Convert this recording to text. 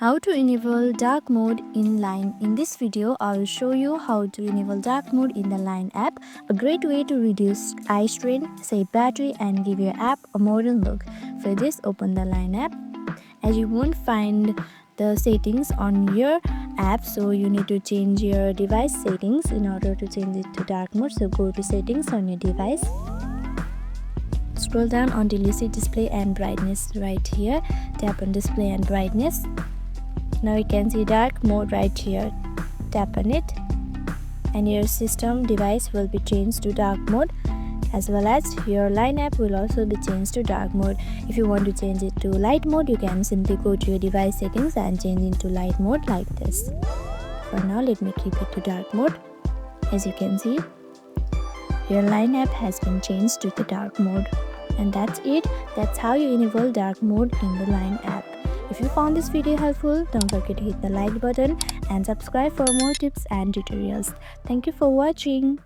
How to enable dark mode in Line. In this video, I will show you how to enable dark mode in the Line app, a great way to reduce eye strain, save battery and give your app a modern look. For this, open the Line app. As you won't find the settings on your app, so you need to change your device settings in order to change it to dark mode. So go to settings on your device. Scroll down until you see display and brightness right here. Tap on display and brightness. Now you can see dark mode right here. Tap on it and your system device will be changed to dark mode, as well as your Line app will also be changed to dark mode. If you want to change it to light mode, you can simply go to your device settings and change into light mode like this. For now, let me keep it to dark mode. As you can see, your Line app has been changed to the dark mode. And that's it. That's how you enable dark mode in the Line app. If you found this video helpful, don't forget to hit the like button and subscribe for more tips and tutorials. Thank you for watching.